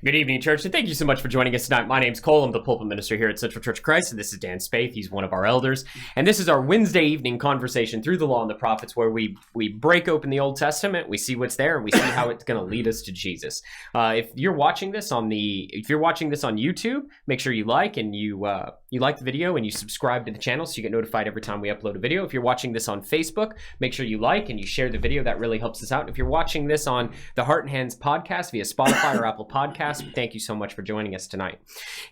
Good evening, church, and thank you so much for joining us tonight. My name's Cole. I'm the pulpit minister here at Central Church of Christ, and this is Dan Spaeth. He's one of our elders. And this is our Wednesday evening conversation through the Law and the Prophets, where we break open the Old Testament, we see what's there, and we see how it's going to lead us to Jesus. If you're watching this on YouTube, make sure you like and you like the video and you subscribe to the channel so you get notified every time we upload a video. If you're watching this on Facebook, make sure you like and you share the video. That really helps us out. If you're watching this on the Heart and Hands podcast via Spotify or Apple Podcasts, thank you so much for joining us tonight.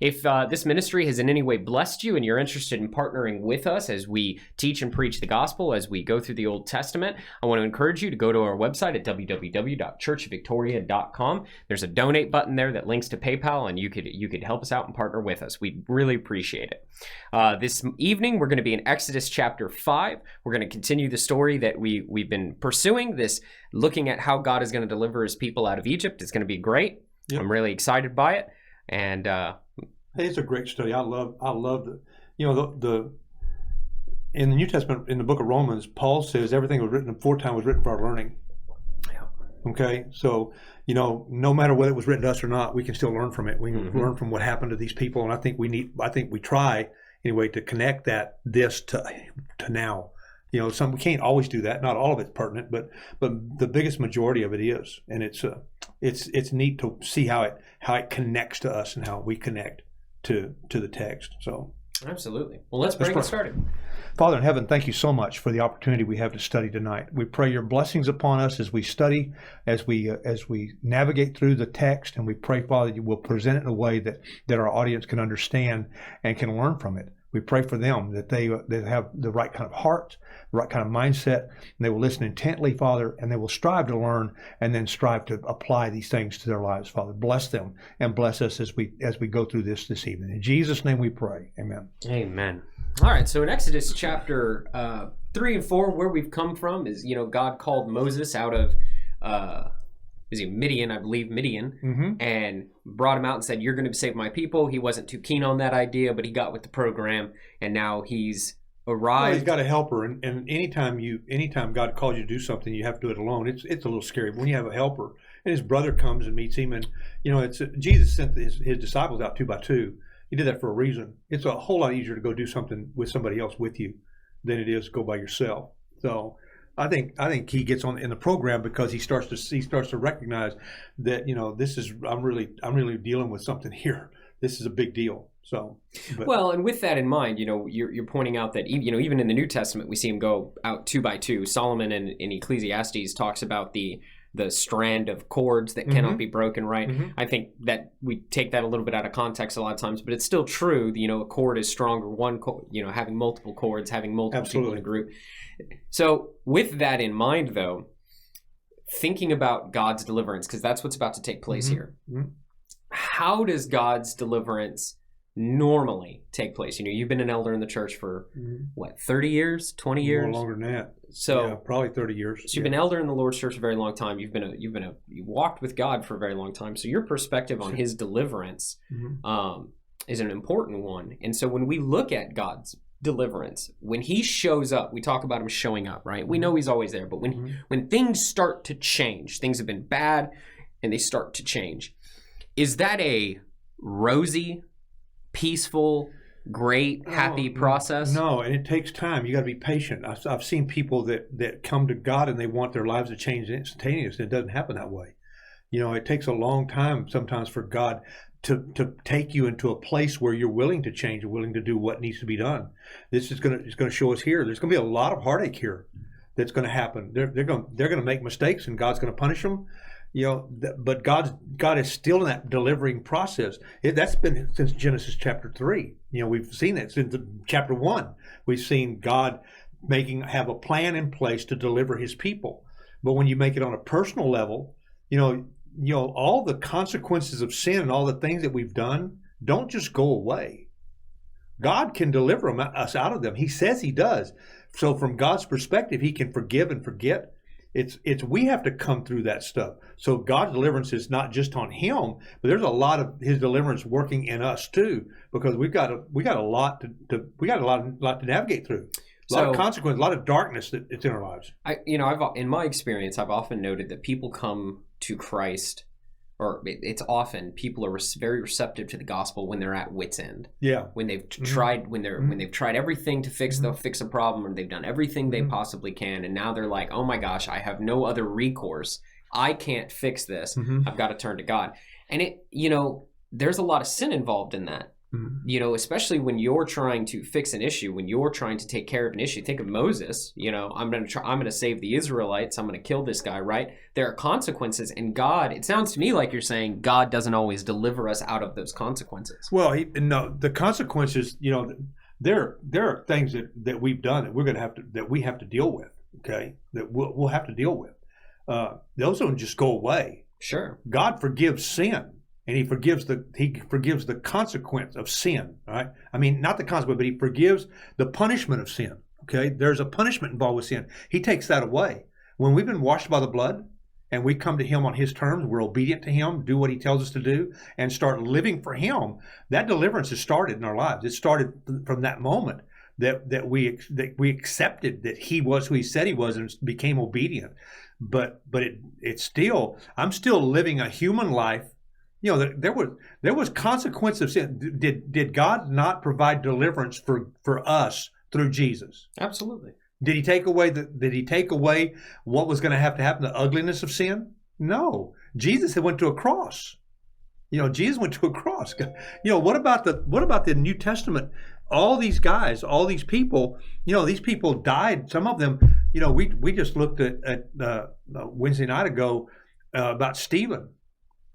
If this ministry has in any way blessed you and you're interested in partnering with us as we teach and preach the gospel, as we go through the Old Testament, I want to encourage you to go to our website at www.churchvictoria.com. There's a donate button there that links to PayPal, and you could help us out and partner with us. We really appreciate it. This evening, we're going to be in Exodus chapter 5. We're going to continue the story that we've been pursuing, this looking at how God is going to deliver his people out of Egypt. It's going to be great. Yep. I'm really excited by it, and hey, it's a great study. I love the in the New Testament, in the book of Romans, Paul says everything was written aforetime was written for our learning. Yeah. Okay, so no matter whether it was written to us or not, we can still learn from it. We can learn from what happened to these people, and I think we try anyway to connect this to now. We can't always do that. Not all of it's pertinent, but the biggest majority of it is, and it's neat to see how it connects to us and how we connect to the text. So absolutely. Well, let's get started. Father in heaven, thank you so much for the opportunity we have to study tonight. We pray your blessings upon us as we study, as we navigate through the text, and we pray, Father, you will present it in a way that our audience can understand and can learn from it. We pray for them that they have the right kind of heart, the right kind of mindset, and they will listen intently, Father, and they will strive to learn and then strive to apply these things to their lives, Father. Bless them and bless us as we go through this evening. In Jesus' name we pray. Amen. Amen. All right, so in Exodus chapter 3 and 4, where we've come from is, God called Moses out of Midian, and brought him out and said, you're going to save my people. He wasn't too keen on that idea, but he got with the program, and now he's arrived. Well, he's got a helper, and anytime God calls you to do something, you have to do it alone. It's a little scary. But when you have a helper, and his brother comes and meets him, and Jesus sent his disciples out 2 by 2. He did that for a reason. It's a whole lot easier to go do something with somebody else with you than it is to go by yourself. So I think he gets on in the program because he starts to recognize that I'm really dealing with something here. This is a big deal. So well, and with that in mind, you're pointing out that even in the New Testament we see him go out 2 by 2. Solomon in Ecclesiastes talks about the strand of cords that cannot be broken, right? I think that we take that a little bit out of context a lot of times, but it's still true. A cord is stronger. One cord, having multiple cords, having multiple people in a group. So with that in mind, though, thinking about God's deliverance, because that's what's about to take place here. How does God's deliverance normally take place? You've been an elder in the church for 30 years, 20 years? More longer than that. So yeah, probably 30 years. So you've been elder in the Lord's church a very long time. You walked with God for a very long time. So your perspective on his deliverance is an important one. And so when we look at God's deliverance, when he shows up, we talk about him showing up, right? We know he's always there, but when things start to change, things have been bad and they start to change, is that a rosy, peaceful, great, happy process? No, and it takes time. You got to be patient. I've seen people that come to God and they want their lives to change instantaneously. It doesn't happen that way. It takes a long time sometimes for God to take you into a place where you're willing to change, willing to do what needs to be done. This is going to show us here. There's going to be a lot of heartache here that's going to happen. They're going to make mistakes, and God's going to punish them. But God is still in that delivering process. That's been since Genesis chapter 3. We've seen it since chapter 1. We've seen God have a plan in place to deliver his people. But when you make it on a personal level, all the consequences of sin and all the things that we've done don't just go away. God can deliver us out of them. He says he does. So from God's perspective, he can forgive and forget. It's we have to come through that stuff. So God's deliverance is not just on him, but there's a lot of his deliverance working in us too, because we got a lot to navigate through. A lot of consequence, a lot of darkness that's in our lives. In my experience, I've often noted that people come to Christ or it's often people are very receptive to the gospel when they're at wit's end. Yeah. When they've tried, when they've tried everything to fix a problem, or they've done everything they possibly can, and now they're like, oh my gosh, I have no other recourse. I can't fix this. I've got to turn to God. And there's a lot of sin involved in that. Especially when you're trying to fix an issue, when you're trying to take care of an issue. Think of Moses. I'm going to save the Israelites. I'm going to kill this guy, right? There are consequences, and God, it sounds to me like you're saying God doesn't always deliver us out of those consequences. Well, no, the consequences, there are things that we've done that we have to deal with, okay? That we'll have to deal with. Those don't just go away. Sure. God forgives sin. And he forgives the consequence of sin, right? I mean, not the consequence, but he forgives the punishment of sin, okay? There's a punishment involved with sin. He takes that away. When we've been washed by the blood and we come to him on his terms, we're obedient to him, do what he tells us to do, and start living for him, that deliverance has started in our lives. It started from that moment that we accepted that he was who he said he was and became obedient. But it's still, I'm still living a human life. There was consequence of sin. Did God not provide deliverance for us through Jesus? Absolutely. Did he take away what was going to happen, the ugliness of sin? No. Jesus went to a cross. Jesus went to a cross. What about the New Testament? All these guys, all these people, these people died. Some of them, we just looked at Wednesday night ago about Stephen.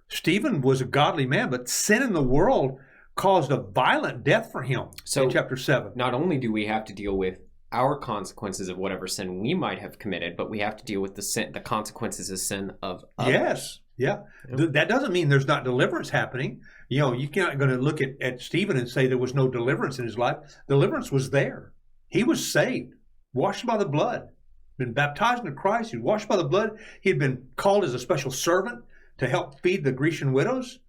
Stephen was a godly man, but sin in the world caused a violent death for him. So in chapter 7. Not only do we have to deal with our consequences of whatever sin we might have committed, but we have to deal with the consequences of sin of others. Yes. Yeah. That doesn't mean there's not deliverance happening. You're not going to look at Stephen and say there was no deliverance in his life. Deliverance was there. He was saved, washed by the blood, been baptized into Christ. He was washed by the blood. He had been called as a special servant to help feed the Grecian widows.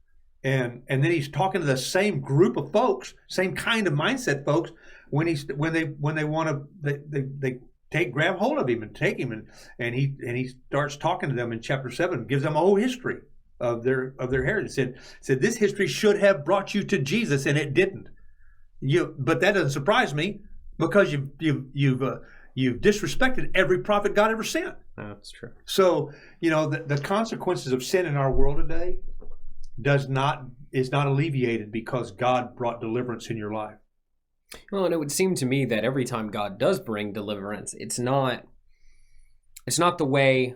And then he's talking to the same group of folks, same kind of mindset folks, when they want to grab hold of him and take him, and he starts talking to them in chapter 7, gives them a whole history of their heritage. Said this history should have brought you to Jesus, and it didn't. But that doesn't surprise me, because you've disrespected every prophet God ever sent. That's true. So, the consequences of sin in our world today is not alleviated because God brought deliverance in your life. Well, and it would seem to me that every time God does bring deliverance, it's not the way,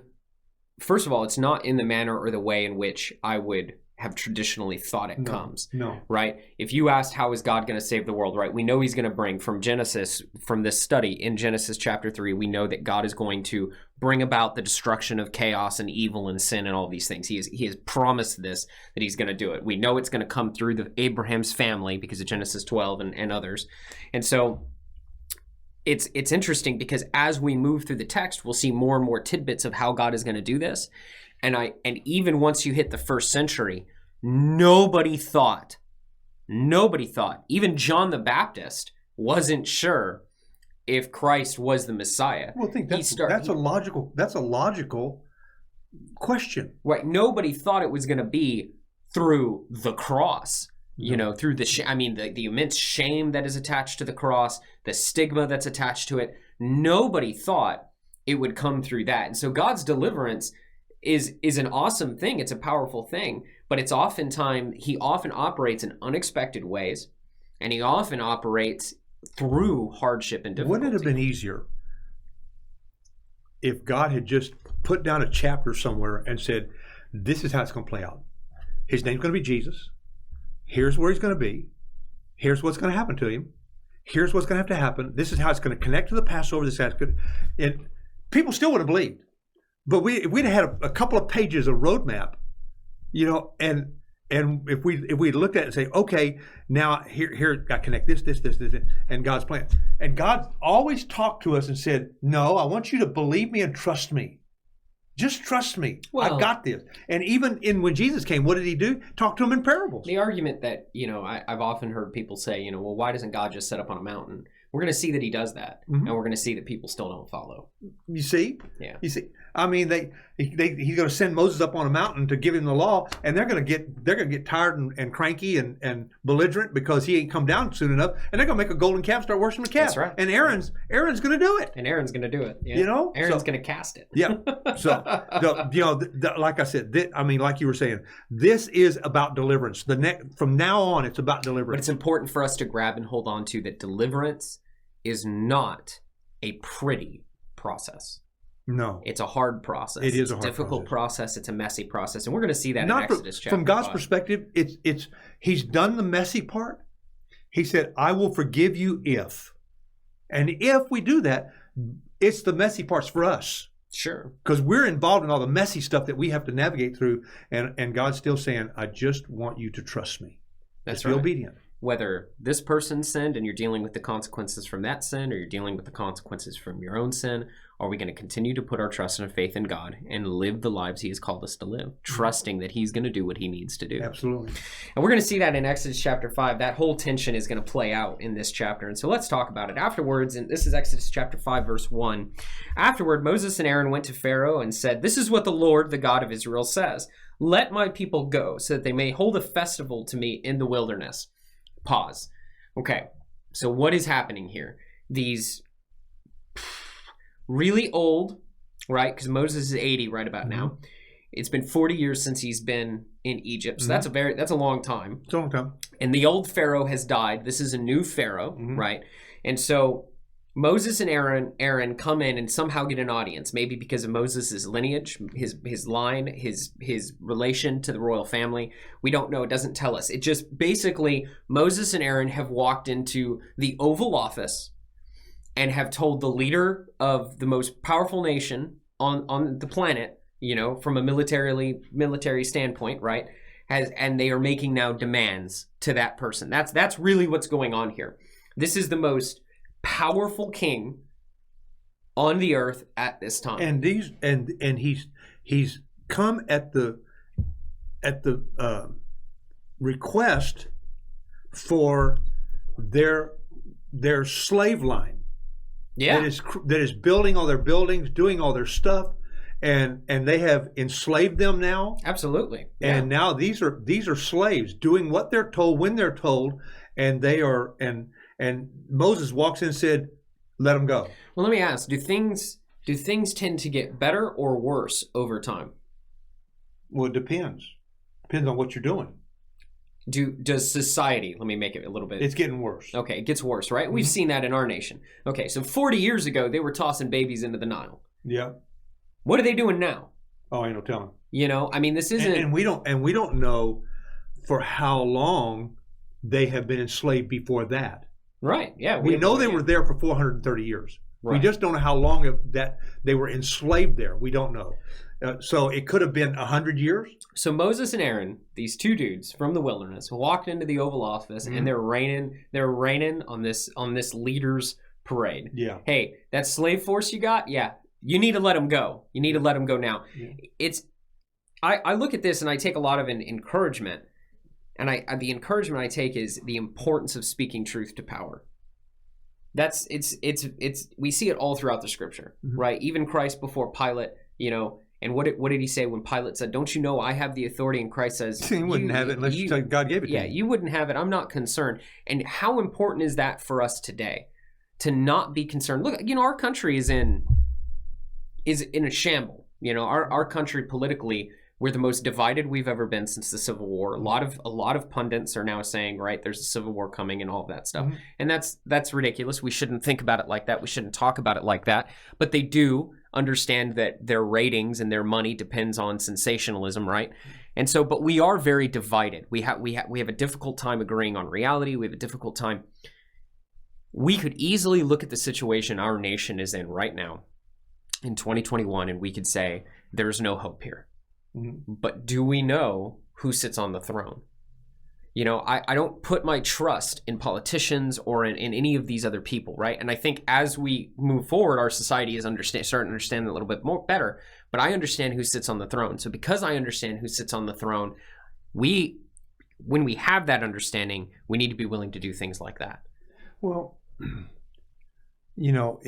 first of all, it's not in the manner or the way in which I would have traditionally thought it comes. No. Right? If you asked how is God going to save the world, right? We know he's going to bring from this study in Genesis chapter 3, we know that God is going to bring about the destruction of chaos and evil and sin and all these things. He has promised this, that he's going to do it. We know it's going to come through Abraham's family because of Genesis 12 and others. And so it's interesting because as we move through the text, we'll see more and more tidbits of how God is going to do this. And even once you hit the first century, nobody thought, even John the Baptist wasn't sure if Christ was the Messiah. Well, I think that's a logical question. Right. Nobody thought it was going to be through the cross. Through the immense shame that is attached to the cross, the stigma that's attached to it. Nobody thought it would come through that. And so God's deliverance is an awesome thing. It's a powerful thing, but he often operates in unexpected ways, and he often operates through hardship and difficulty. Wouldn't it have been easier if God had just put down a chapter somewhere and said, this is how it's going to play out. His name's going to be Jesus. Here's where he's going to be. Here's what's going to happen to him. Here's what's going to have to happen. This is how it's going to connect to the Passover. And people still would have believed. But we'd have had a couple of pages of roadmap, and if we looked at it and say, okay, now here I connect this, and God's plan. And God always talked to us and said, no, I want you to believe me and trust me. Just trust me. I've got this. And even when Jesus came, what did he do? Talk to him in parables. The argument that, I've often heard people say, well, why doesn't God just set up on a mountain? We're going to see that he does that, and we're going to see that people still don't follow. You see? Yeah. You see? I mean, he's going to send Moses up on a mountain to give him the law, and they're going to get tired and cranky and belligerent because he ain't come down soon enough, and they're going to make a golden calf, start worshiping the calf. That's right. And Aaron's going to do it. And Aaron's going to do it. Yeah. You know, Aaron's going to cast it. Yeah. So, like I said, like you were saying, this is about deliverance. From now on, it's about deliverance. But it's important for us to grab and hold on to that deliverance is not a pretty process. No. It's a hard process. It is a difficult process. It's a messy process. And we're going to see that in Exodus chapter 5. From God's perspective, it's he's done the messy part. He said, I will forgive you if. And if we do that, it's the messy parts for us. Sure. Because we're involved in all the messy stuff that we have to navigate through. And God's still saying, I just want you to trust me. That's just be obedient. Whether this person sinned and you're dealing with the consequences from that sin, or you're dealing with the consequences from your own sin, are we going to continue to put our trust and faith in God and live the lives he has called us to live, trusting that he's going to do what he needs to do? Absolutely. And we're going to see that in Exodus chapter 5. That whole tension is going to play out in this chapter. And so let's talk about it. Afterwards, and this is Exodus chapter 5, verse 1. Afterward, Moses and Aaron went to Pharaoh and said, "This is what the Lord, the God of Israel, says. Let my people go so that they may hold a festival to me in the wilderness." Pause. Okay, so what is happening here? These really old, right? Because Moses is 80 right about now. It's been 40 years since he's been in Egypt, so that's a long time. It's a long time. And the old Pharaoh has died. This is a new Pharaoh, right? And so Moses and Aaron come in and somehow get an audience, maybe because of Moses' lineage, his line, his relation to the royal family. We don't know. It doesn't tell us. It just basically, Moses and Aaron have walked into the Oval Office and have told the leader of the most powerful nation on the planet, you know, from a military standpoint, right? And they are making now demands to that person. That's really what's going on here. This is the most powerful king on the earth at this time, and he's come at the request for their slave line, that is building all their buildings, doing all their stuff, and they have enslaved them now. Absolutely. And now these are slaves doing what they're told when they're told, and they are and Moses walks in and said, "Let them go." Well, let me ask: Do things tend to get better or worse over time? Well, it depends. Depends on what you're doing. Does society? Let me make it a little bit. It's getting worse. Okay, it gets worse, right? We've seen that in our nation. Okay, so 40 years ago they were tossing babies into the Nile. Yeah. What are they doing now? Oh, ain't no telling. You know, I mean, this isn't. And we don't know for how long they have been enslaved before that. Right. Yeah. We know they were there for 430 years. Right. We just don't know how long that they were enslaved there. We don't know. So it could have been 100 years. So Moses and Aaron, these two dudes from the wilderness, walked into the Oval Office and they're reigning on this leader's parade. Yeah. Hey, that slave force you got? Yeah. You need to let them go. You need to let them go now. Yeah. I look at this and I take a lot of encouragement. And the encouragement I take is the importance of speaking truth to power. We see it all throughout the scripture, right? Even Christ before Pilate, you know, and what did he say when Pilate said, "Don't you know I have the authority?" And Christ says, "You wouldn't have it unless God gave it to you." Yeah, you wouldn't have it. I'm not concerned. And how important is that for us today to not be concerned? Look, you know, our country is in a shamble. You know, our country politically, we're the most divided we've ever been since the Civil War. A lot of pundits are now saying, right, there's a civil war coming and all of that stuff. And that's ridiculous. We shouldn't think about it like that. We shouldn't talk about it like that. But they do understand that their ratings and their money depends on sensationalism, right? And so, but we are very divided. We have a difficult time agreeing on reality. We have a difficult time. We could easily look at the situation our nation is in right now in 2021, and we could say, there's no hope here. But do we know who sits on the throne? You know, I don't put my trust in politicians or in any of these other people, right? And I think as we move forward, our society is starting to understand a little bit more better. But I understand who sits on the throne. So because I understand who sits on the throne, when we have that understanding, we need to be willing to do things like that. Well, you know,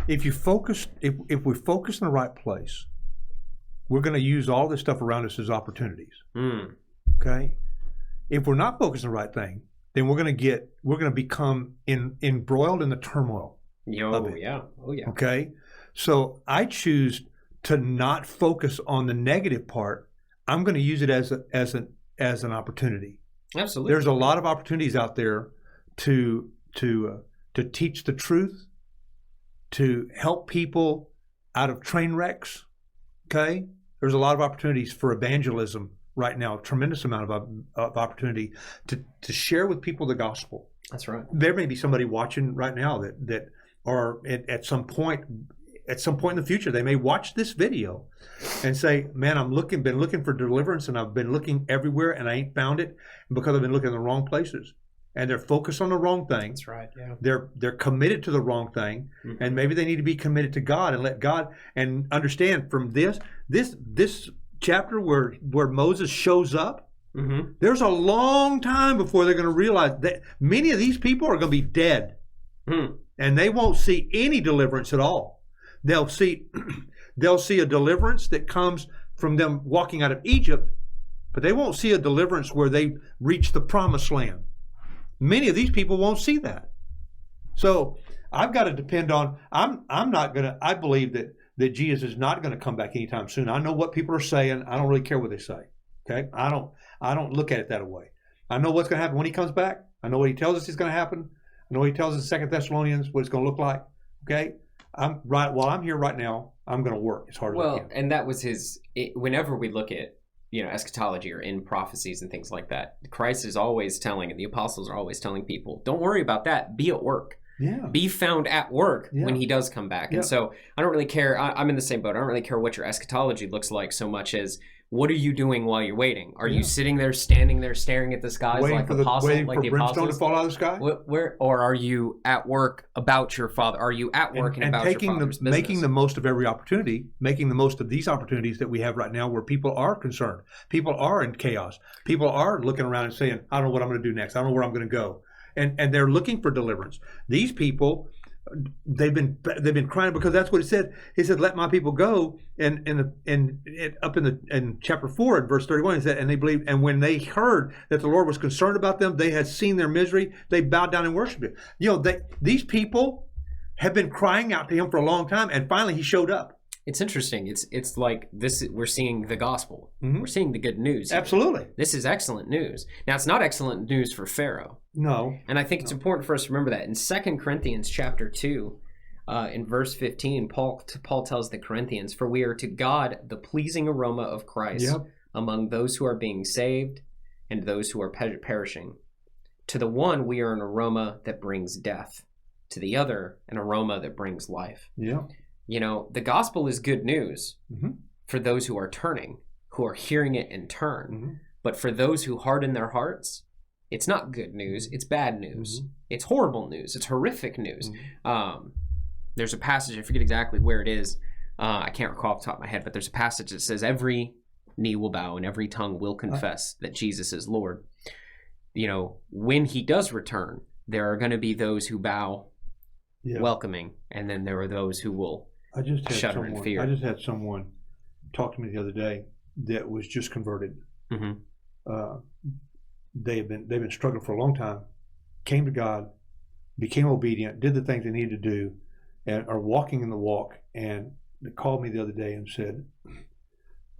if we focus in the right place, we're going to use all this stuff around us as opportunities. Okay. If we're not focused on the right thing, then we're going to become embroiled in the turmoil. Oh yeah. Okay. So I choose to not focus on the negative part. I'm going to use it as an opportunity. Absolutely. There's a lot of opportunities out there to teach the truth, to help people out of train wrecks. Okay. There's a lot of opportunities for evangelism right now, a tremendous amount of opportunity to share with people the gospel. That's right. There may be somebody watching right now that are at some point in the future, they may watch this video and say, man, been looking for deliverance, and I've been looking everywhere and I ain't found it because I've been looking in the wrong places. And they're focused on the wrong thing. That's right. Yeah. They're committed to the wrong thing, and maybe they need to be committed to God and let God and understand from this chapter where Moses shows up. There's a long time before they're going to realize that many of these people are going to be dead, and they won't see any deliverance at all. They'll see a deliverance that comes from them walking out of Egypt, but they won't see a deliverance where they reach the promised land. Many of these people won't see that. So I've got to depend on, I believe that Jesus is not going to come back anytime soon. I know what people are saying. I don't really care what they say. Okay. I don't look at it that way. I know what's going to happen when he comes back. I know what he tells us is going to happen. I know what he tells us in 2 Thessalonians, what it's going to look like. Okay. While I'm here right now, I'm going to work as hard as I can. And that was whenever we look at, eschatology or in prophecies and things like that, Christ is always telling, and the apostles are always telling people, don't worry about that. Be at work. Yeah. Be found at work when he does come back. And so I don't really care. I'm in the same boat. I don't really care what your eschatology looks like so much as what are you doing while you're waiting? Are you sitting there, standing there, staring at the skies waiting like for the apostle, waiting like for the brimstone apostles? to fall out of the sky? Or are you at work about your Father? Are you at work and about your Father's business? Making the most of every opportunity, making the most of these opportunities that we have right now where people are concerned. People are in chaos. People are looking around and saying, I don't know what I'm going to do next. I don't know where I'm going to go. And they're looking for deliverance. These people, they've been crying because that's what it said. He said, "Let my people go." And up in chapter 4 in verse 31, he said, "And they believed. And when they heard that the Lord was concerned about them, they had seen their misery. They bowed down and worshipped Him." These people have been crying out to Him for a long time, and finally He showed up. It's interesting. It's like this. We're seeing the gospel. We're seeing the good news here. Absolutely. This is excellent news. Now, it's not excellent news for Pharaoh. No. And I think it's important for us to remember that. In 2 Corinthians chapter 2, in verse 15, Paul tells the Corinthians, "For we are to God the pleasing aroma of Christ among those who are being saved and those who are perishing. To the one we are an aroma that brings death. To the other, an aroma that brings life." Yeah. The gospel is good news for those who are turning, who are hearing it and turn. But for those who harden their hearts, it's not good news. It's bad news. It's horrible news. It's horrific news. There's a passage, I forget exactly where it is. I can't recall off the top of my head, but there's a passage that says every knee will bow and every tongue will confess that Jesus is Lord. When he does return, there are going to be those who bow welcoming, and then there are those who will shudder in fear. I just had someone talk to me the other day that was just converted. They've been struggling for a long time, came to God, became obedient, did the things they needed to do, and are walking in the walk. And they called me the other day and said,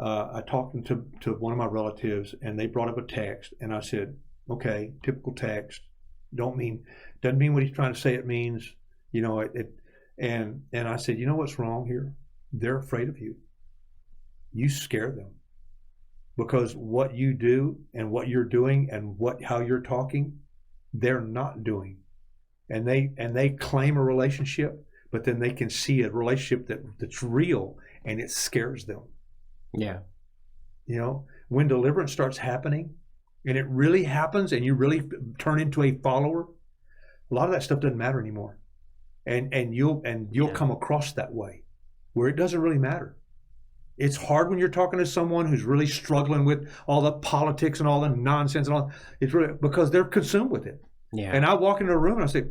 I talked to one of my relatives, and they brought up a text, and I said, okay, typical text, doesn't mean what he's trying to say it means. And I said, you know what's wrong here? They're afraid of you. You scare them because what you do and what you're doing and how you're talking, they're not doing. And they claim a relationship, but then they can see a relationship that's real, and it scares them. Yeah. When deliverance starts happening, and it really happens, and you really turn into a follower, a lot of that stuff doesn't matter anymore. And you'll come across that way where it doesn't really matter. It's hard when you're talking to someone who's really struggling with all the politics and all the nonsense and all. It's really because they're consumed with it. Yeah. And I walk into a room and I say,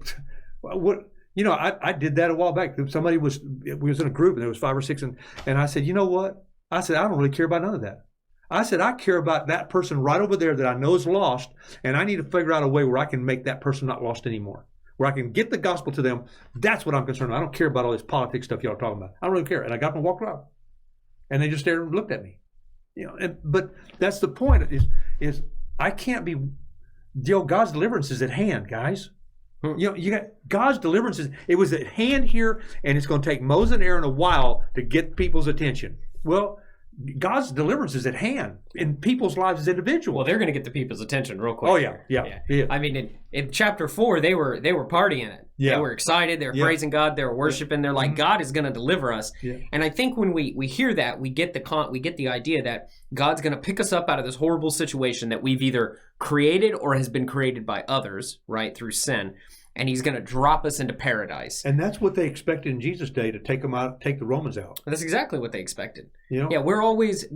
"What? You know, I did that a while back. We was in a group and there was 5 or 6, and I said, you know what? I said, I don't really care about none of that. I said, I care about that person right over there that I know is lost, and I need to figure out a way where I can make that person not lost anymore, where I can get the gospel to them. That's what I'm concerned about. I don't care about all this politics stuff y'all are talking about. I don't really care. And I got up and walked around, and they just stared and looked at me. You know, but that's the point. Is I can't be. God's deliverance is at hand, guys. You know, you got God's deliverance. It was at hand here, and it's going to take Moses and Aaron a while to get people's attention. Well, God's deliverance is at hand in people's lives as individuals. Well, they're going to get the people's attention real quick. Oh yeah. I mean, in chapter 4, they were partying it. Yeah. They were excited. They were praising God. They were worshiping. They're like, God is going to deliver us. Yeah. And I think when we hear that, we get the idea that God's going to pick us up out of this horrible situation that we've either created or has been created by others, right, through sin. And he's going to drop us into paradise. And that's what they expected in Jesus' day, to take them out, take the Romans out. That's exactly what they expected. You know? Yeah, we're always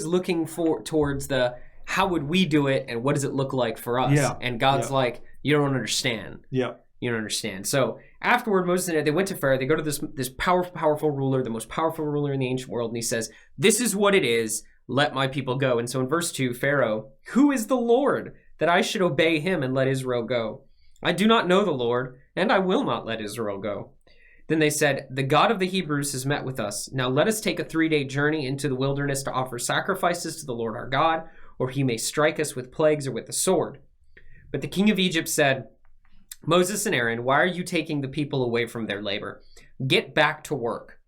looking towards the how would we do it and what does it look like for us? Yeah. And God's like, you don't understand. Yeah. You don't understand. So afterward, Moses and Aaron, they went to Pharaoh. They go to this powerful ruler, the most powerful ruler in the ancient world, and he says, "This is what it is. Let my people go." And so in verse 2, Pharaoh, "Who is the Lord that I should obey him and let Israel go? I do not know the Lord, and I will not let Israel go." Then they said, "The God of the Hebrews has met with us. Now let us take a 3-day journey into the wilderness to offer sacrifices to the Lord our God, or he may strike us with plagues or with the sword." But the king of Egypt said, "Moses and Aaron, why are you taking the people away from their labor? Get back to work."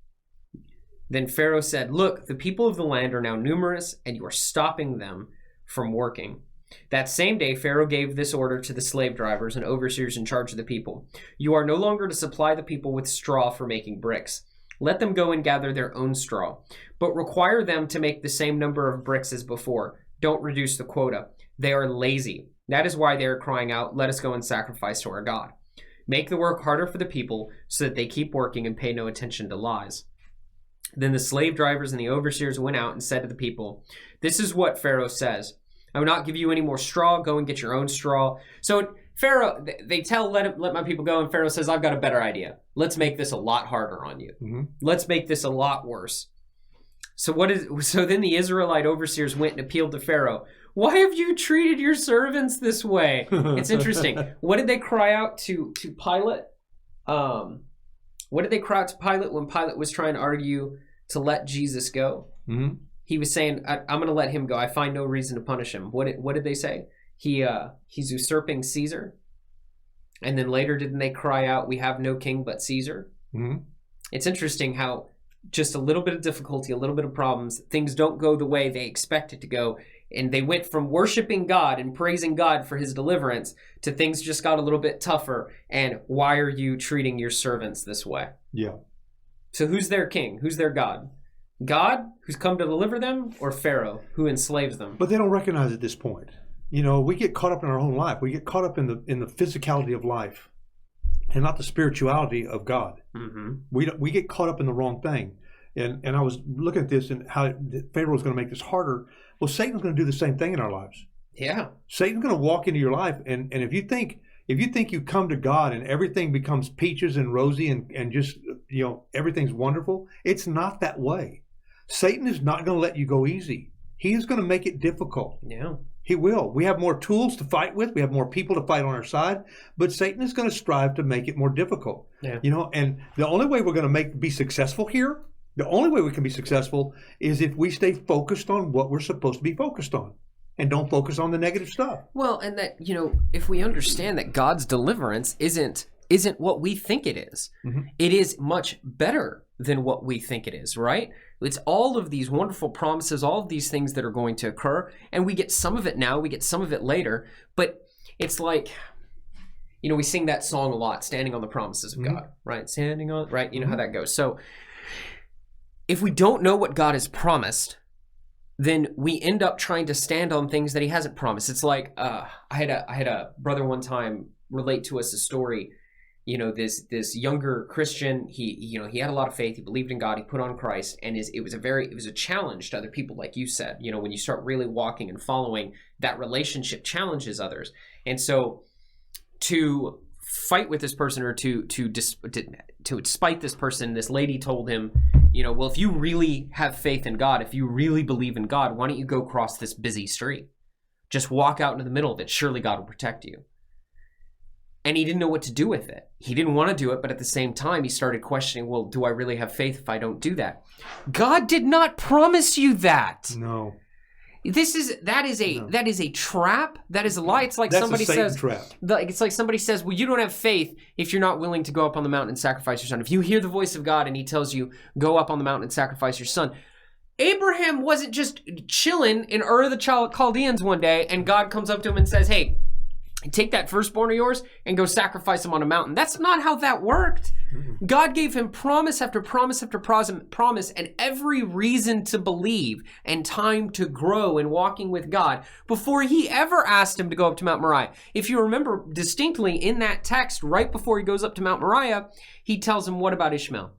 Then Pharaoh said, "Look, the people of the land are now numerous, and you are stopping them from working." That same day, Pharaoh gave this order to the slave drivers and overseers in charge of the people: "You are no longer to supply the people with straw for making bricks. Let them go and gather their own straw, but require them to make the same number of bricks as before. Don't reduce the quota. They are lazy. That is why they are crying out, 'Let us go and sacrifice to our God.' Make the work harder for the people so that they keep working and pay no attention to lies." Then the slave drivers and the overseers went out and said to the people, "This is what Pharaoh says: I will not give you any more straw. Go and get your own straw." So Pharaoh, they tell, let my people go. And Pharaoh says, "I've got a better idea. Let's make this a lot harder on you. Mm-hmm. Let's make this a lot worse." So then the Israelite overseers went and appealed to Pharaoh. "Why have you treated your servants this way?" It's interesting. What did they cry out to Pilate? What did they cry out to Pilate when Pilate was trying to argue to let Jesus go? Mm-hmm. He was saying, I'm going to let him go. I find no reason to punish him. What did they say? He's usurping Caesar. And then later, didn't they cry out, "We have no king but Caesar"? Mm-hmm. It's interesting how just a little bit of difficulty, a little bit of problems, things don't go the way they expect it to go. And they went from worshiping God and praising God for his deliverance to things just got a little bit tougher. And why are you treating your servants this way? Yeah. So who's their king? Who's their God? God, who's come to deliver them, or Pharaoh, who enslaves them? But they don't recognize at this point. You know, we get caught up in our own life. We get caught up in the physicality of life, and not the spirituality of God. Mm-hmm. We get caught up in the wrong thing. And I was looking at this and how Pharaoh is going to make this harder. Well, Satan's going to do the same thing in our lives. Yeah. Satan's going to walk into your life, and if you think you come to God and everything becomes peaches and rosy and just, you know, everything's wonderful, it's not that way. Satan is not going to let you go easy. He is going to make it difficult. Yeah. He will. We have more tools to fight with. We have more people to fight on our side, but Satan is going to strive to make it more difficult. Yeah. You know, and the only way we're going to be successful here, the only way we can be successful is if we stay focused on what we're supposed to be focused on and don't focus on the negative stuff. Well, and that, you know, if we understand that God's deliverance isn't what we think it is, mm-hmm. It is much better than what we think it is, right? It's all of these wonderful promises, all of these things that are going to occur, and we get some of it now, we get some of it later, but it's like, you know, we sing that song a lot, standing on the promises of mm-hmm. God, right? Standing on, right? You know mm-hmm. how that goes. So if we don't know what God has promised, then we end up trying to stand on things that he hasn't promised. It's like, I had a brother one time relate to us a story. You know, this younger Christian, he had a lot of faith. He believed in God. He put on Christ, and it was a challenge to other people, like you said. You know, when you start really walking and following, that relationship challenges others. And so, to fight with this person or to spite this person, this lady told him, well, if you really have faith in God, if you really believe in God, why don't you go cross this busy street? Just walk out into the middle of it. Surely God will protect you. And he didn't know what to do with it. He didn't want to do it, but at the same time, he started questioning, well, do I really have faith if I don't do that? God did not promise you that. No. That is a trap. That is a lie. It's like That's somebody a Satan says, trap. It's like somebody says, well, you don't have faith if you're not willing to go up on the mountain and sacrifice your son. If you hear the voice of God and he tells you, go up on the mountain and sacrifice your son. Abraham wasn't just chilling in Ur of the Chaldeans one day and God comes up to him and says, hey, take that firstborn of yours and go sacrifice him on a mountain. That's not how that worked. God gave him promise after promise after promise and every reason to believe and time to grow in walking with God before he ever asked him to go up to Mount Moriah. If you remember distinctly in that text, right before he goes up to Mount Moriah, he tells him, what about Ishmael?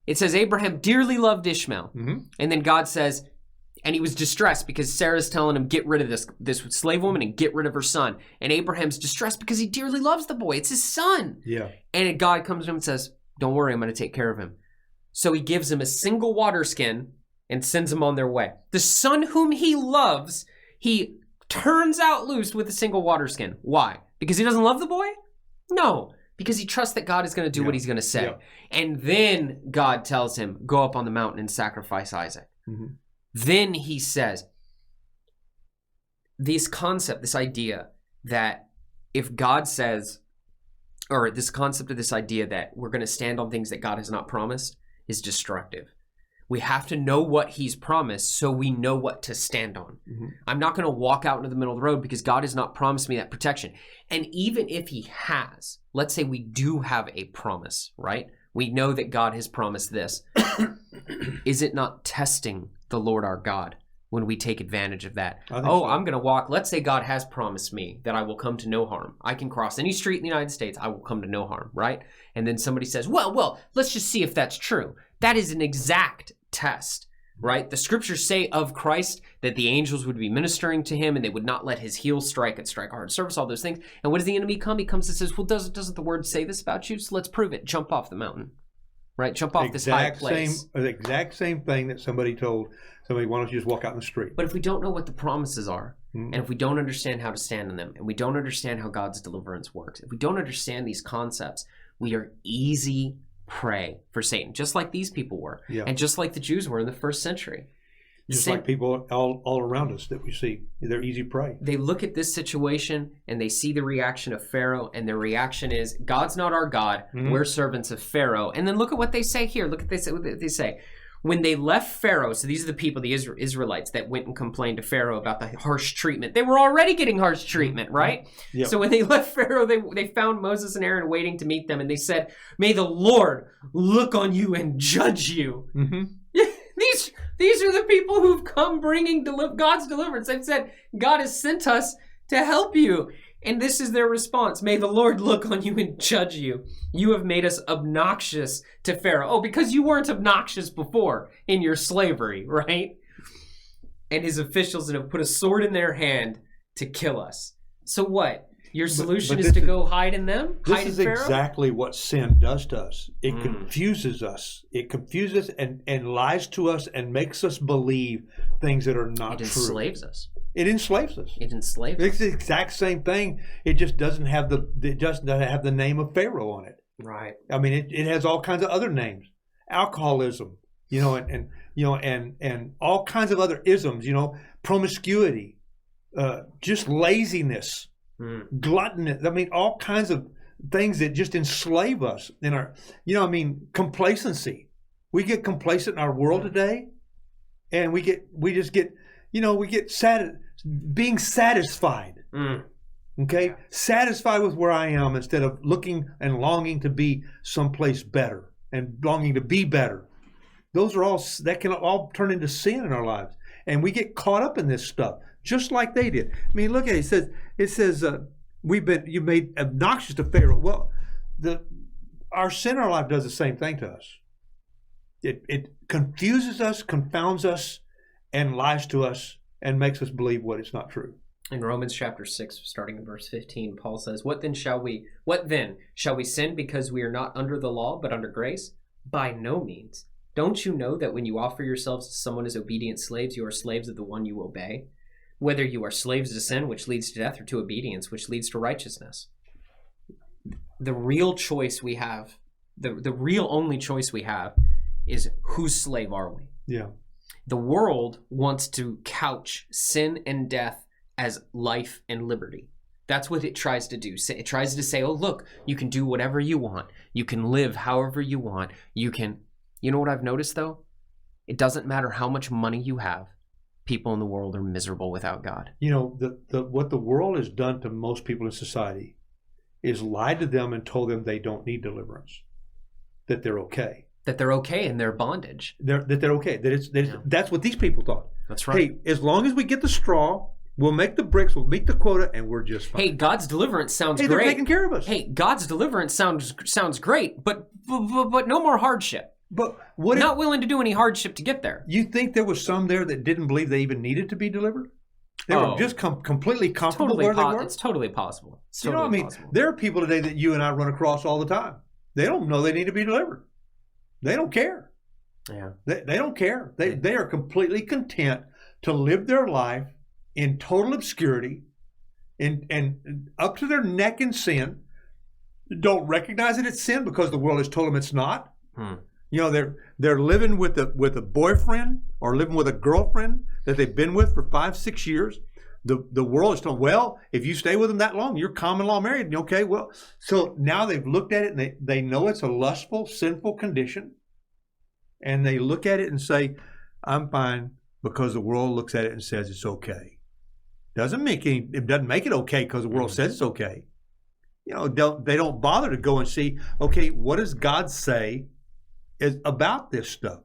It says Abraham dearly loved Ishmael. And then God says, and he was distressed because Sarah's telling him, get rid of this slave woman and get rid of her son. And Abraham's distressed because he dearly loves the boy. It's his son. Yeah. And God comes to him and says, don't worry, I'm going to take care of him. So he gives him a single water skin and sends him on their way. The son whom he loves, he turns out loose with a single water skin. Why? Because he doesn't love the boy? No. Because he trusts that God is going to do what he's going to say. And then God tells him, go up on the mountain and sacrifice Isaac. Then he says, this concept, this idea that if God says, or this concept of this idea that we're going to stand on things that God has not promised is destructive. We have to know what he's promised so we know what to stand on. I'm not going to walk out into the middle of the road because God has not promised me that protection. And even if he has, let's say we do have a promise, right? We know that God has promised this. Is it not testing the Lord our God when we take advantage of that? I'm going to walk. Let's say God has promised me that I will come to no harm. I can cross any street in the United States. I will come to no harm, right? And then somebody says, well, let's just see if that's true. That is an exact test, right? The scriptures say of Christ that the angels would be ministering to him and they would not let his heel strike a hard surface, all those things. And what does the enemy come? He comes and says, well, doesn't the word say this about you? So let's prove it. Jump off the mountain, right? Jump off this high place. The exact same thing that somebody told somebody, why don't you just walk out in the street? But if we don't know what the promises are, and if we don't understand how to stand on them, and we don't understand how God's deliverance works, if we don't understand these concepts, we are easy prey for Satan, just like these people were, and just like the Jews were in the first century. Just like people all around us that we see, they're easy prey. They look at this situation and they see the reaction of Pharaoh, and their reaction is, God's not our God, we're servants of Pharaoh. And then look at what they say here. Look at what they say. When they left Pharaoh, so these are the people, the Israelites, that went and complained to Pharaoh about the harsh treatment. They were already getting harsh treatment, right? Yep. So when they left Pharaoh, they found Moses and Aaron waiting to meet them, and they said, may the Lord look on you and judge you. These are the people who've come bringing God's deliverance. They've said, God has sent us to help you. And this is their response. May the Lord look on you and judge you. You have made us obnoxious to Pharaoh. Oh, because you weren't obnoxious before in your slavery, right? And his officials have put a sword in their hand to kill us. So what? Your solution is to go hide in them? This is exactly what sin does to us. It confuses us. It confuses and lies to us and makes us believe things that are not true. It enslaves us. It enslaves us. It enslaves us. It's the exact same thing. It just doesn't have the name of Pharaoh on it. Right. I mean, it has all kinds of other names. Alcoholism, and all kinds of other isms, promiscuity, just laziness, gluttonous. I mean, all kinds of things that just enslave us in our, complacency. We get complacent in our world today, and we get being satisfied. Okay, satisfied with where I am instead of looking and longing to be someplace better and longing to be better. That can all turn into sin in our lives, and we get caught up in this stuff just like they did. I mean, look at it. It says you made obnoxious to Pharaoh. Well, our sin in our life does the same thing to us. It confuses us, confounds us, and lies to us, and makes us believe what is not true. In Romans chapter 6, starting in verse 15, Paul says, What then? Shall we sin because we are not under the law, but under grace? By no means. Don't you know that when you offer yourselves to someone as obedient slaves, you are slaves of the one you obey? Whether you are slaves to sin, which leads to death, or to obedience, which leads to righteousness. The real choice we have, the real only choice we have, is whose slave are we? Yeah. The world wants to couch sin and death as life and liberty. That's what it tries to do. It tries to say, oh, look, you can do whatever you want. You can live however you want. You know what I've noticed, though? It doesn't matter how much money you have. People in the world are miserable without God. You know, what the world has done to most people in society is lied to them and told them they don't need deliverance, that they're okay. That they're okay in their bondage. That they're okay. That's what these people thought. That's right. Hey, as long as we get the straw, we'll make the bricks, we'll meet the quota, and we're just fine. Hey, God's deliverance sounds great. They're taking care of us. Hey, God's deliverance sounds great, but no more hardship. But not willing to do any hardship to get there. You think there was some there that didn't believe they even needed to be delivered? They were just completely comfortable where they were? It's totally possible. Possible. There are people today that you and I run across all the time. They don't know they need to be delivered. They don't care. Yeah. They don't care. They are completely content to live their life in total obscurity and up to their neck in sin. Don't recognize that it's sin because the world has told them it's not. You know, they're living with a boyfriend or living with a girlfriend that they've been with for 5-6 years. The world is told, well, if you stay with them that long, you're common law married. Okay, well, so now they've looked at it and they know it's a lustful, sinful condition. And they look at it and say, I'm fine, because the world looks at it and says it's okay. It doesn't make it okay because the world says it's okay. You know, they don't bother to go and see, okay, what does God say is about this stuff?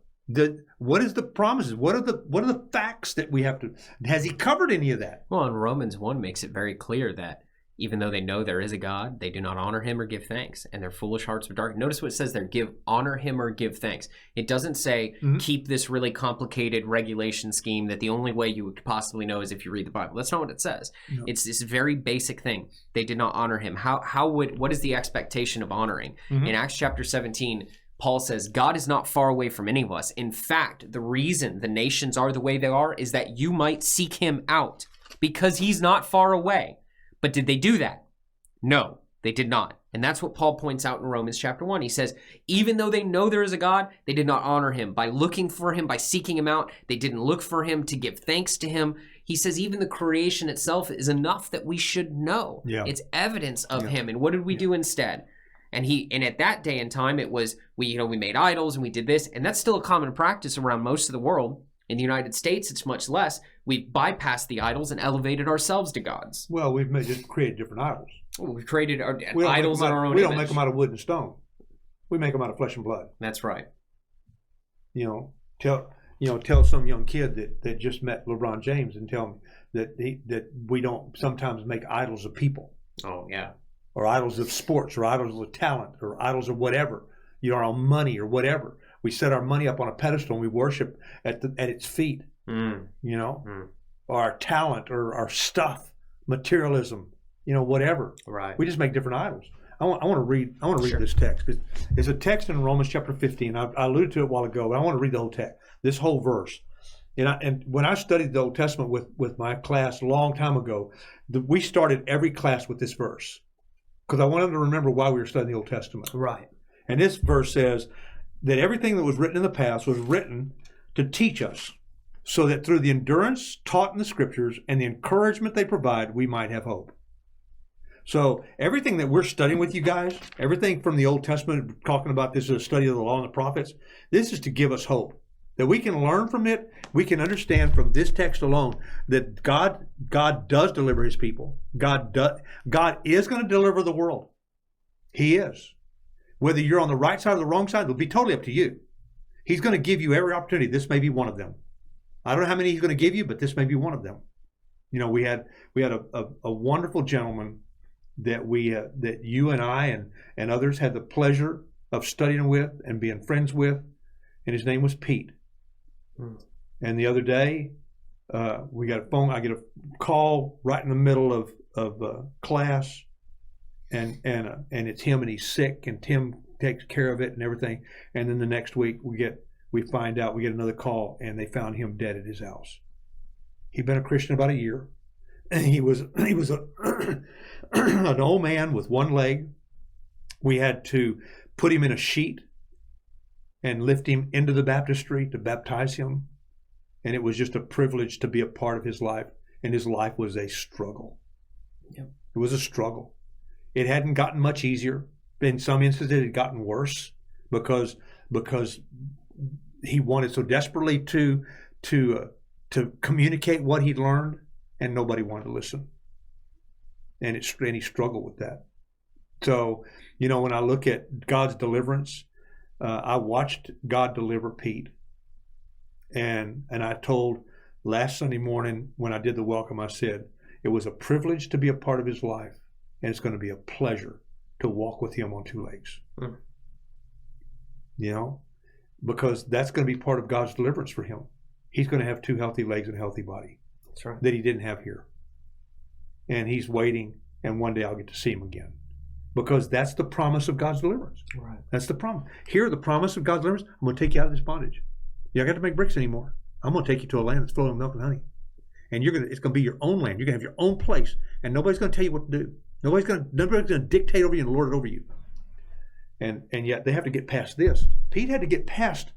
What is the promises? What are the facts that we have to? Has he covered any of that? Well, and Romans 1 makes it very clear that even though they know there is a God, they do not honor him or give thanks, and their foolish hearts are dark. Notice what it says there: honor him or give thanks. It doesn't say keep this really complicated regulation scheme that the only way you would possibly know is if you read the Bible. That's not what it says. No. It's this very basic thing. They did not honor him. What is the expectation of honoring? In Acts chapter 17, Paul says, God is not far away from any of us. In fact, the reason the nations are the way they are is that you might seek him out, because he's not far away. But did they do that? No, they did not. And that's what Paul points out in Romans chapter 1. He says, even though they know there is a God, they did not honor him. By looking for him, by seeking him out, they didn't look for him to give thanks to him. He says even the creation itself is enough that we should know. Yeah. It's evidence of him. And what did we do instead? And at that day and time, it was, we made idols and we did this. And that's still a common practice around most of the world. In the United States, it's much less. We've bypassed the idols and elevated ourselves to gods. Well, we've just created different idols. We've created idols in our own image. We don't make them out of wood and stone. We make them out of flesh and blood. That's right. Tell some young kid that just met LeBron James and tell him that we don't sometimes make idols of people. Oh, yeah. Or idols of sports, or idols of talent, or idols of whatever. Our money or whatever. We set our money up on a pedestal and we worship at its feet. Or our talent, or our stuff, materialism, whatever. Right. We just make different idols. I want to read this text. It's a text in Romans chapter 15. I alluded to it a while ago, but I want to read the whole text, this whole verse. And when I studied the Old Testament with my class a long time ago, we started every class with this verse because I wanted them to remember why we were studying the Old Testament. Right. And this verse says that everything that was written in the past was written to teach us, so that through the endurance taught in the Scriptures and the encouragement they provide, we might have hope. So everything that we're studying with you guys, everything from the Old Testament, talking about this is a study of the law and the prophets, this is to give us hope. That we can learn from it, we can understand from this text alone that God does deliver his people. God is going to deliver the world. He is. Whether you're on the right side or the wrong side, it'll be totally up to you. He's going to give you every opportunity. This may be one of them. I don't know how many he's going to give you, but this may be one of them. We had a wonderful gentleman that you and I and others had the pleasure of studying with and being friends with, and his name was Pete. And the other day, We got a phone. I get a call right in the middle of class, and it's him, and he's sick, and Tim takes care of it and everything. And then the next week we get another call, and they found him dead at his house. He'd been a Christian about a year, and he was an old man with one leg. We had to put him in a sheet and lift him into the baptistry to baptize him. And it was just a privilege to be a part of his life. And his life was a struggle. Yep. It was a struggle. It hadn't gotten much easier. In some instances, it had gotten worse because he wanted so desperately to communicate what he'd learned, and nobody wanted to listen. And he struggled with that. So, when I look at God's deliverance, I watched God deliver Pete. And I told last Sunday morning when I did the welcome, I said, it was a privilege to be a part of his life, and it's going to be a pleasure to walk with him on two legs. Because that's going to be part of God's deliverance for him. He's going to have two healthy legs and a healthy body. That's right. That he didn't have here. And he's waiting, and one day I'll get to see him again. Because that's the promise of God's deliverance. Right. That's the promise. Here, the promise of God's deliverance, I'm going to take you out of this bondage. You don't got to make bricks anymore. I'm going to take you to a land that's full of milk and honey. And it's going to be your own land. You're going to have your own place. And nobody's going to tell you what to do. Nobody's going to dictate over you and lord it over you. And yet they have to get past this. Pete had to get past,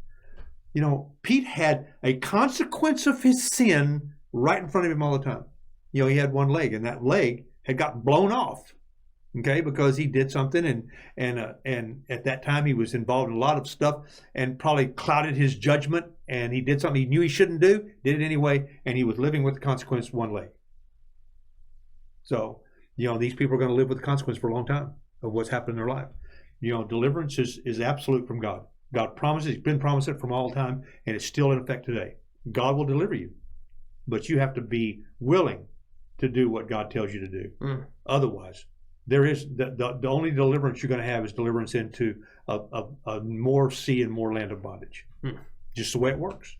Pete had a consequence of his sin right in front of him all the time. He had one leg, and that leg had got blown off. Okay, because he did something, and at that time he was involved in a lot of stuff, and probably clouded his judgment, and he did something he knew he shouldn't do, did it anyway, and he was living with the consequence of one leg. So, these people are going to live with the consequence for a long time of what's happened in their life. Deliverance is absolute from God. God promises, he's been promising it from all time, and it's still in effect today. God will deliver you, but you have to be willing to do what God tells you to do. Otherwise, there is the only deliverance you're going to have is deliverance into a more sea and more land of bondage. Just the way it works.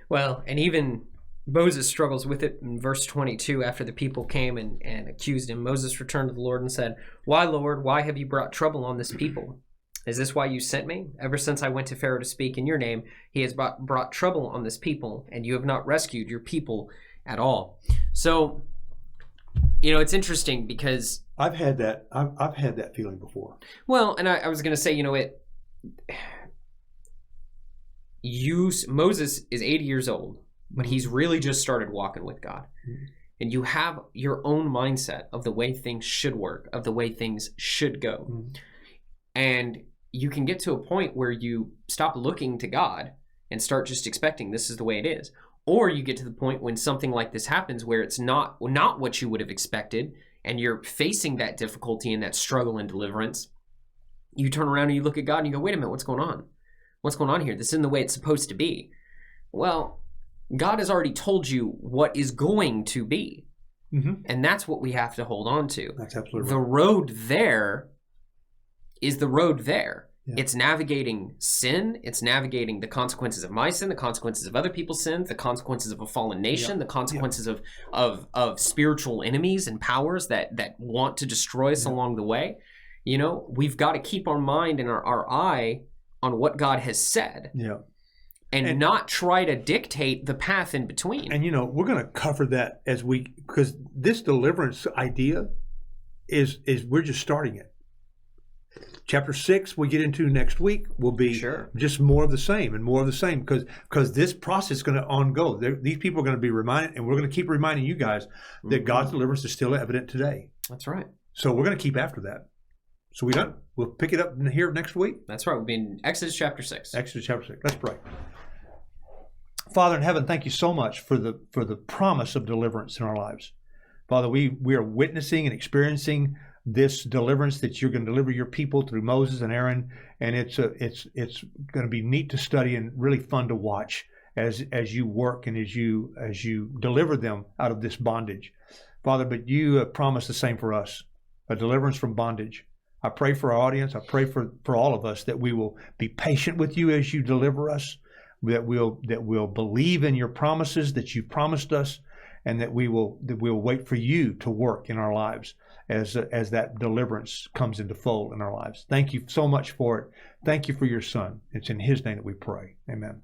Well, and even Moses struggles with it in verse 22. After the people came and accused him, Moses returned to the Lord and said, "Why, Lord, why have you brought trouble on this people? Is this why you sent me? Ever since I went to Pharaoh to speak in your name, he has brought trouble on this people, and you have not rescued your people at all." So, it's interesting because I've had that feeling before. Well, and I was going to say, Moses is 80 years old, but he's really just started walking with God. And you have your own mindset of the way things should work, of the way things should go. And you can get to a point where you stop looking to God and start just expecting this is the way it is. Or you get to the point when something like this happens where it's not what you would have expected, and you're facing that difficulty and that struggle and deliverance. You turn around and you look at God and you go, wait a minute, what's going on? What's going on here? This isn't the way it's supposed to be. Well, God has already told you what is going to be. And that's what we have to hold on to. That's absolutely right. The road there is the road there. Yeah. It's navigating sin. It's navigating the consequences of my sin, the consequences of other people's sins, the consequences of a fallen nation, the consequences of spiritual enemies and powers that want to destroy us along the way. We've got to keep our mind and our eye on what God has said. And not try to dictate the path in between. And we're going to cover that because this deliverance idea is we're just starting it. Chapter 6 we get into next week will be just more of the same and more of the same because this process is going to ongo. These people are going to be reminded, and we're going to keep reminding you guys that God's deliverance is still evident today. That's right. So we're going to keep after that. So we'll pick it up here next week. That's right. We'll be in Exodus chapter 6. Exodus chapter 6. Let's pray. Father in heaven, thank you so much for the promise of deliverance in our lives. Father, we are witnessing and experiencing this deliverance that you're going to deliver your people through Moses and Aaron, and it's going to be neat to study and really fun to watch as you work and as you deliver them out of this bondage, Father. But you promise the same for us, a deliverance from bondage. I pray for our audience. I pray for all of us that we will be patient with you as you deliver us. that we'll believe in your promises that you promised us, and that we'll wait for you to work in our lives as that deliverance comes into fold in our lives. Thank you so much for it. Thank you for your Son. It's in His name that we pray. Amen.